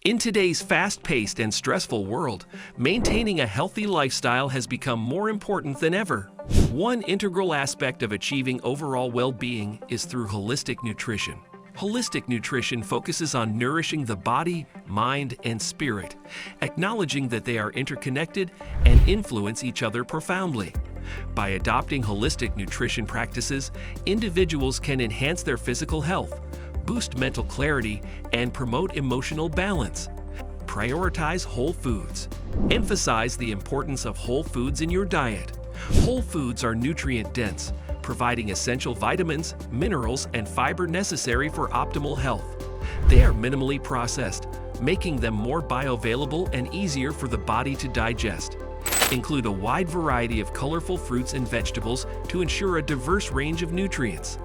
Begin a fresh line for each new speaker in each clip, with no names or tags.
In today's fast-paced and stressful world, maintaining a healthy lifestyle has become more important than ever. One integral aspect of achieving overall well-being is through holistic nutrition. Holistic nutrition focuses on nourishing the body, mind, and spirit, acknowledging that they are interconnected and influence each other profoundly. By adopting holistic nutrition practices, individuals can enhance their physical health, boost mental clarity, and promote emotional balance. Prioritize whole foods. Emphasize the importance of whole foods in your diet. Whole foods are nutrient-dense, providing essential vitamins, minerals, and fiber necessary for optimal health. They are minimally processed, making them more bioavailable and easier for the body to digest. Include a wide variety of colorful fruits and vegetables to ensure a diverse range of nutrients.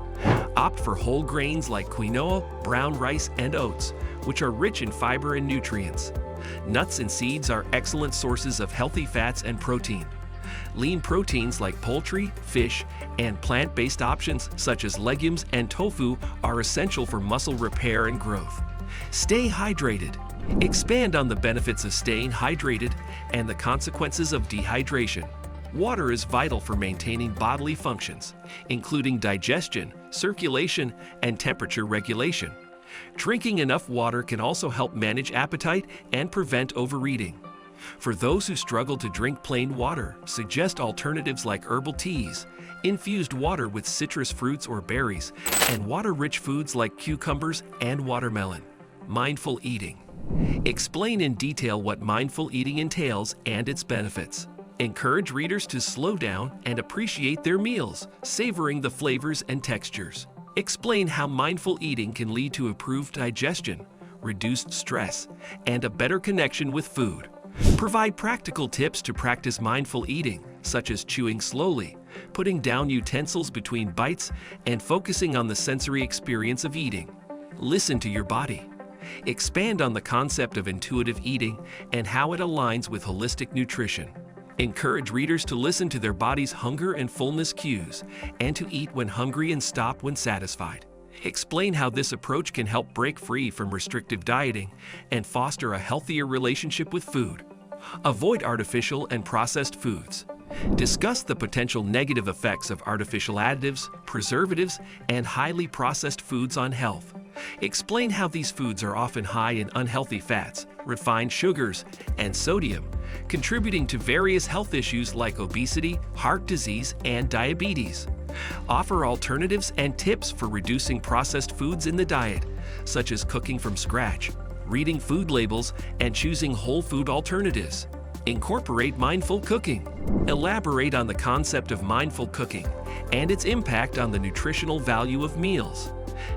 Opt for whole grains like quinoa, brown rice, and oats, which are rich in fiber and nutrients. Nuts and seeds are excellent sources of healthy fats and protein. Lean proteins like poultry, fish, and plant-based options such as legumes and tofu are essential for muscle repair and growth. Stay hydrated. Expand on the benefits of staying hydrated and the consequences of dehydration. Water is vital for maintaining bodily functions, including digestion, circulation, and temperature regulation. Drinking enough water can also help manage appetite and prevent overeating. For those who struggle to drink plain water, suggest alternatives like herbal teas, infused water with citrus fruits or berries, and water-rich foods like cucumbers and watermelon. Mindful eating. Explain in detail what mindful eating entails and its benefits. Encourage readers to slow down and appreciate their meals, savoring the flavors and textures. Explain how mindful eating can lead to improved digestion, reduced stress, and a better connection with food. Provide practical tips to practice mindful eating, such as chewing slowly, putting down utensils between bites, and focusing on the sensory experience of eating. Listen to your body. Expand on the concept of intuitive eating and how it aligns with holistic nutrition. Encourage readers to listen to their body's hunger and fullness cues, and to eat when hungry and stop when satisfied. Explain how this approach can help break free from restrictive dieting and foster a healthier relationship with food. Avoid artificial and processed foods. Discuss the potential negative effects of artificial additives, preservatives, and highly processed foods on health. Explain how these foods are often high in unhealthy fats, refined sugars, and sodium, contributing to various health issues like obesity, heart disease, and diabetes. Offer alternatives and tips for reducing processed foods in the diet, such as cooking from scratch, reading food labels, and choosing whole food alternatives. Incorporate mindful cooking. Elaborate on the concept of mindful cooking and its impact on the nutritional value of meals.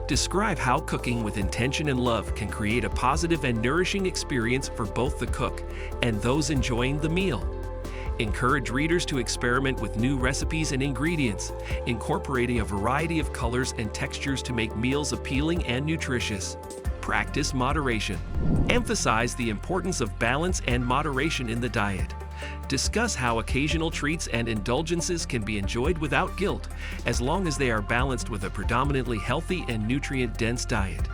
Describe how cooking with intention and love can create a positive and nourishing experience for both the cook and those enjoying the meal. Encourage readers to experiment with new recipes and ingredients, incorporating a variety of colors and textures to make meals appealing and nutritious. Practice moderation. Emphasize the importance of balance and moderation in the diet. Discuss how occasional treats and indulgences can be enjoyed without guilt, as long as they are balanced with a predominantly healthy and nutrient-dense diet.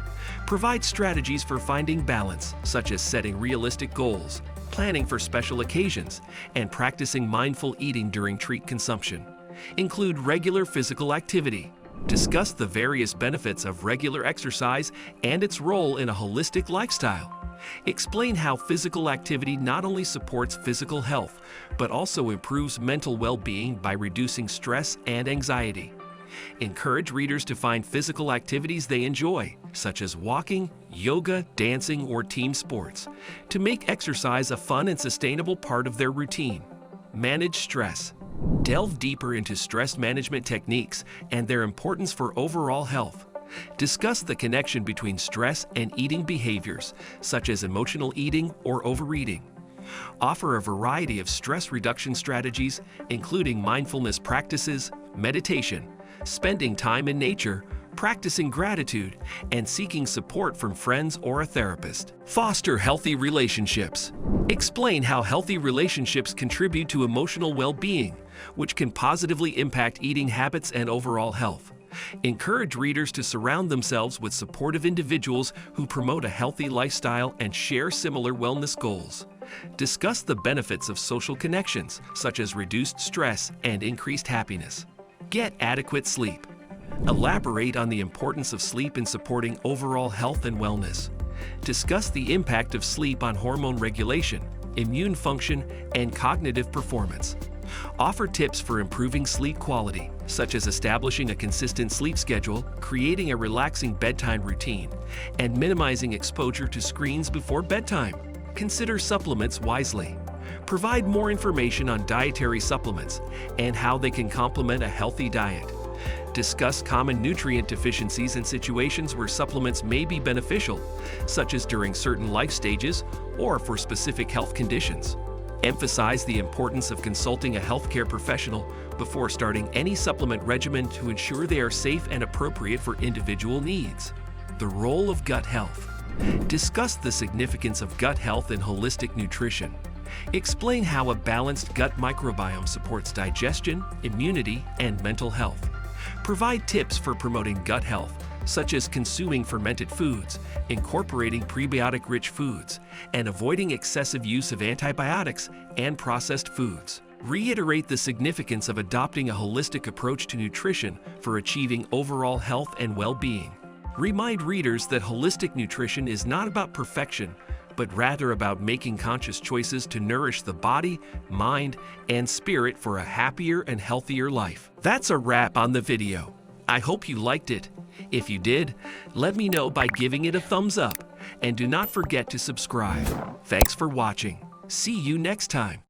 Provide strategies for finding balance, such as setting realistic goals, planning for special occasions, and practicing mindful eating during treat consumption. Include regular physical activity. Discuss the various benefits of regular exercise and its role in a holistic lifestyle. Explain how physical activity not only supports physical health, but also improves mental well-being by reducing stress and anxiety. Encourage readers to find physical activities they enjoy, such as walking, yoga, dancing, or team sports, to make exercise a fun and sustainable part of their routine. Manage stress. Delve deeper into stress management techniques and their importance for overall health. Discuss the connection between stress and eating behaviors, such as emotional eating or overeating. Offer a variety of stress reduction strategies, including mindfulness practices, meditation, spending time in nature, practicing gratitude, and seeking support from friends or a therapist. Foster healthy relationships. Explain how healthy relationships contribute to emotional well-being, which can positively impact eating habits and overall health. Encourage readers to surround themselves with supportive individuals who promote a healthy lifestyle and share similar wellness goals. Discuss the benefits of social connections, such as reduced stress and increased happiness. Get adequate sleep. Elaborate on the importance of sleep in supporting overall health and wellness. Discuss the impact of sleep on hormone regulation, immune function, and cognitive performance. Offer tips for improving sleep quality, such as establishing a consistent sleep schedule, creating a relaxing bedtime routine, and minimizing exposure to screens before bedtime. Consider supplements wisely. Provide more information on dietary supplements and how they can complement a healthy diet. Discuss common nutrient deficiencies and situations where supplements may be beneficial, such as during certain life stages or for specific health conditions. Emphasize the importance of consulting a healthcare professional before starting any supplement regimen to ensure they are safe and appropriate for individual needs. The role of gut health. Discuss the significance of gut health in holistic nutrition. Explain how a balanced gut microbiome supports digestion, immunity, and mental health. Provide tips for promoting gut health, such as consuming fermented foods, incorporating prebiotic-rich foods, and avoiding excessive use of antibiotics and processed foods. Reiterate the significance of adopting a holistic approach to nutrition for achieving overall health and well-being. Remind readers that holistic nutrition is not about perfection, but rather about making conscious choices to nourish the body, mind, and spirit for a happier and healthier life. That's a wrap on the video. I hope you liked it. If you did, let me know by giving it a thumbs up, and do not forget to subscribe. Thanks for watching. See you next time.